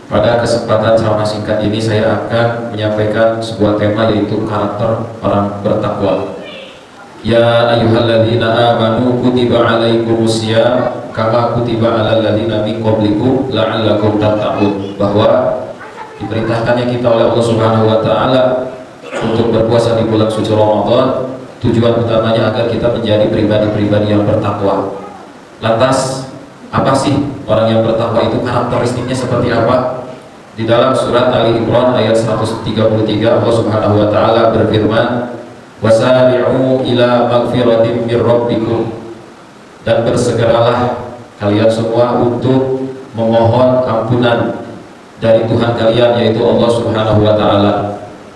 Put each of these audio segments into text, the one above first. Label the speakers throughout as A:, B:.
A: Pada kesempatan ceramah singkat ini saya akan menyampaikan sebuah tema, yaitu karakter orang bertakwa. Ya ayyuhalladzina amanu kutiba alaikumusiyam kama kutiba alal ladzina min qablikum la'allakum tattaqun. Bahwa diperintahkannya kita oleh Allah Subhanahu wa taala untuk berpuasa di bulan suci Ramadan, tujuan utamanya agar kita menjadi pribadi-pribadi yang bertakwa. Lantas apa sih orang yang bertakwa itu, karakteristiknya seperti apa? Di dalam surat Ali Imran ayat 133 Allah Subhanahu wa taala berfirman, "Wasari'u ila magfiratin mir rabbikum," dan bersegeralah kalian semua untuk memohon ampunan dari Tuhan kalian, yaitu Allah Subhanahu wa taala.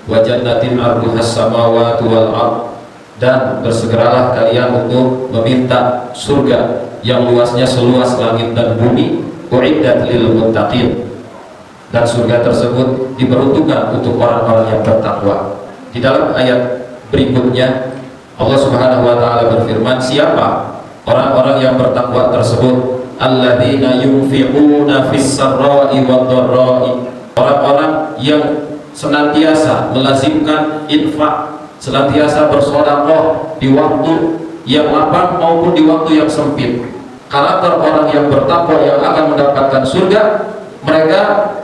A: "Wa jannatin 'arduhas samawati wal ard," dan bersegeralah kalian untuk meminta surga yang luasnya seluas langit dan bumi, uiddat lil muttaqin, dan surga tersebut diperuntukkan untuk orang-orang yang bertakwa. Di dalam ayat berikutnya Allah Subhanahu wa taala berfirman, siapa orang-orang yang bertakwa tersebut? Alladzina yunfiquna fis sarra'i wad dharra'i, orang-orang yang senantiasa melazimkan infak, senantiasa bersedekah di waktu yang lapang maupun di waktu yang sempit. Karakter orang yang bertakwa yang akan mendapatkan surga, mereka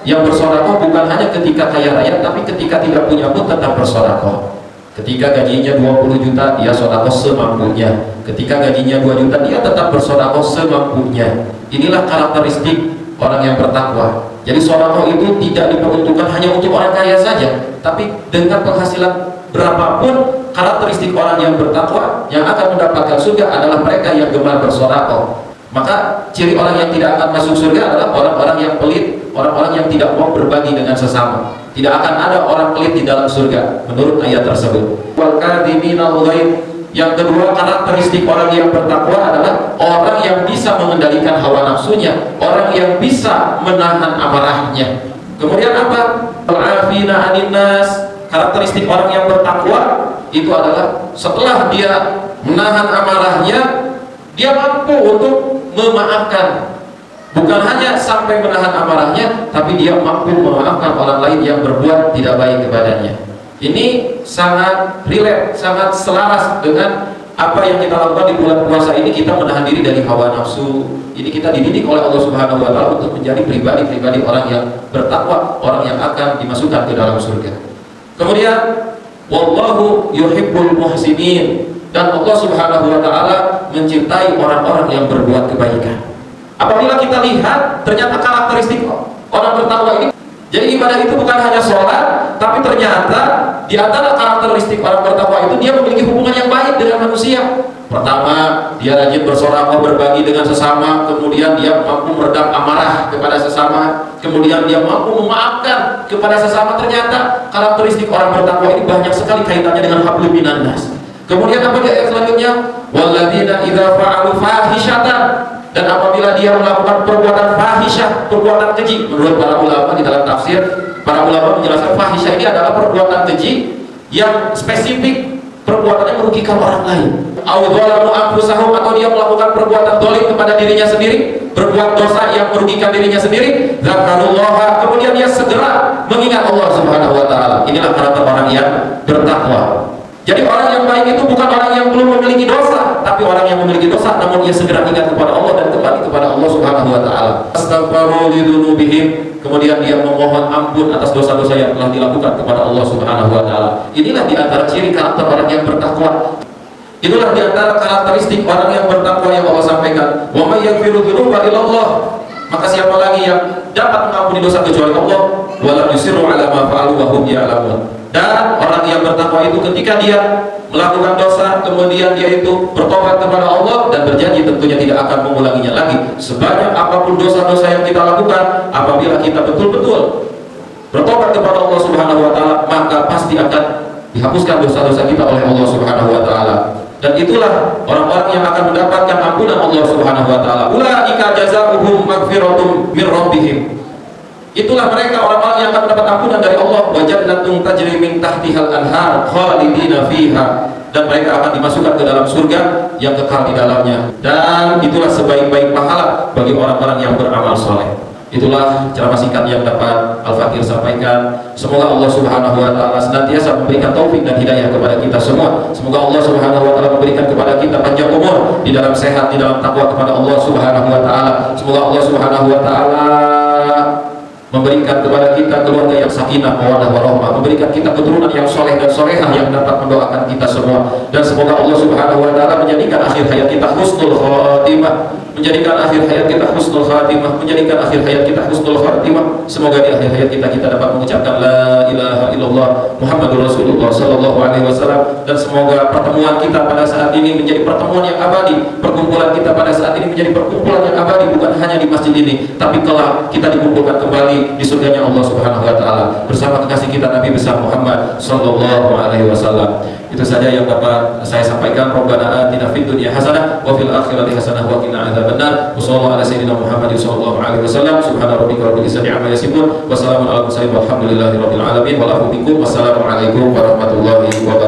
A: yang bersedekah bukan hanya ketika kaya raya, tapi ketika tidak punya pun tetap bersedekah. Ketika gajinya 20 juta, dia sedekah semampunya. Ketika gajinya 2 juta, dia tetap bersedekah semampunya. Inilah karakteristik orang yang bertakwa. Jadi sedekah itu tidak diperuntukkan hanya untuk orang kaya saja, tapi dengan penghasilan berapapun, karakteristik orang yang bertakwa yang akan mendapatkan surga adalah mereka yang gemar bersedekah. Maka ciri orang yang tidak akan masuk surga adalah orang-orang yang pelit, orang-orang yang tidak mau berbagi dengan sesama. Tidak akan ada orang pelit di dalam surga menurut ayat tersebut. Wal kadhiminal ghaidh. Yang kedua, karakteristik orang yang bertakwa adalah orang yang bisa mengendalikan hawa nafsunya, orang yang bisa menahan amarahnya. Kemudian apa? Al-afina 'anil nas. Karakteristik orang yang bertakwa itu adalah setelah dia menahan amarahnya, dia mampu untuk memaafkan. Bukan hanya sampai menahan amarahnya, tapi dia mampu memaafkan orang lain yang berbuat tidak baik kepadanya. Ini sangat relate, sangat selaras dengan apa yang kita lakukan di bulan puasa ini. Kita menahan diri dari hawa nafsu. Ini kita dididik oleh Allah Subhanahu wa taala untuk menjadi pribadi-pribadi orang yang bertakwa, orang yang akan dimasukkan ke dalam surga. Kemudian wallahu yuhibbul muhsinin, dan Allah Subhanahu wa taala mencintai orang-orang yang berbuat kebaikan. Apabila kita lihat ternyata karakteristik orang bertakwa ini, jadi ibadah itu bukan hanya sholat, tapi ternyata di antara karakteristik orang bertakwa itu dia memiliki hubungan yang baik dengan manusia. Pertama, dia rajin bersedekah, berbagi dengan sesama. Kemudian dia mampu meredam amarah kepada sesama. Kemudian dia mampu memaafkan kepada sesama. Ternyata karakteristik orang bertakwa ini banyak sekali kaitannya dengan hablum minan nas. Kemudian apa di ayat selanjutnya? Walladzina idza fa'alu fahishatan, dan apabila dia melakukan perbuatan fahisyah, perbuatan keji. Menurut para ulama di dalam tafsir, para ulama menjelaskan fahisyah ini adalah perbuatan keji yang spesifik, perbuatannya merugikan orang lain. Au dzalamu anfusahum, atau dia melakukan perbuatan zalim kepada dirinya sendiri, berbuat dosa yang merugikan dirinya sendiri. Zakarullaha, kemudian dia segera mengingat Allah Subhanahu wa taala. Inilah karakter orang yang bertakwa. Jadi orang yang baik itu bukan orang yang belum memiliki dosa, tapi orang yang memiliki dosa namun ia segera ingat kepada Allah dan kembali kepada Allah Subhanahu wa taala. Astaghfiru lidzunubihim, kemudian dia memohon ampun atas dosa-dosa yang telah dilakukan kepada Allah Subhanahu wa taala. Inilah di antara ciri karakter orang yang bertakwa. Itulah di antara karakteristik orang yang bertakwa yang Allah sampaikan. Wa may yaghfiru dzunuba illallah, maka siapa lagi yang dapat mengampuni dosa kecuali Allah? Wa lam yusirru ala ma fa'alu wa hum ya'lamun. Dan orang yang bertakwa itu ketika dia melakukan dosa, kemudian dia itu bertobat kepada Allah dan berjanji tentunya tidak akan mengulanginya lagi. Sebanyak apapun dosa-dosa yang kita lakukan, apabila kita betul-betul bertobat kepada Allah Subhanahu wa taala, maka pasti akan dihapuskan dosa-dosa kita oleh Allah Subhanahu wa taala. Dan itulah orang-orang yang akan mendapatkan ampunan Allah Subhanahu wa taala. Ulaika jazaohum magfiratum mir rabbihim. Itulah mereka orang-orang yang akan mendapat ampunan dari Allah. Wa jannatun tajri min tahtihal anhar khalidina fiha, dan mereka akan dimasukkan ke dalam surga yang kekal di dalamnya. Dan itulah sebaik-baik pahala bagi orang-orang yang beramal soleh. Itulah ceramah singkat yang dapat Al-Fakir sampaikan. Semoga Allah Subhanahu wa taala senantiasa memberikan taufik dan hidayah kepada kita semua. Semoga Allah Subhanahu wa taala memberikan kepada kita panjang umur di dalam sehat, di dalam takwa kepada Allah Subhanahu wa taala. Semoga Allah Subhanahu wa taala memberikan kepada kita keluarga yang sakinah, mawaddah warahmah, memberikan kita keturunan yang soleh dan solehah yang dapat mendoakan kita semua. Dan semoga Allah Subhanahu wa taala menjadikan akhir hayat kita husnul khatimah, menjadikan akhir hayat kita husnul khatimah, menjadikan akhir hayat kita husnul khatimah. Semoga di akhir hayat kita dapat mengucapkan la ilaha illallah Muhammadur Rasulullah sallallahu alaihi wasallam. Dan semoga pertemuan kita pada saat ini menjadi pertemuan yang abadi, perkumpulan kita pada saat ini menjadi perkumpulan yang abadi, bukan hanya di masjid ini, tapi kelak kita dikumpulkan kembali di surganya Allah Subhanahu wa taala bersama kekasih kita Nabi besar Muhammad sallallahu alaihi wasallam. Itu saja yang dapat saya sampaikan. Rabbana atina fid dunya hasanah wa fil akhirati hasanah wa qina adzabannar. Wassallallahu ala sayyidina Muhammadin sallallahu alaihi wasallam. Subhana rabbika rabbil izzati amma yasifun wa salamun alal mursalin walhamdulillahi rabbil alamin. Wa la ilaha illa anta. Wassalamu alaikum warahmatullahi wabarakatuh.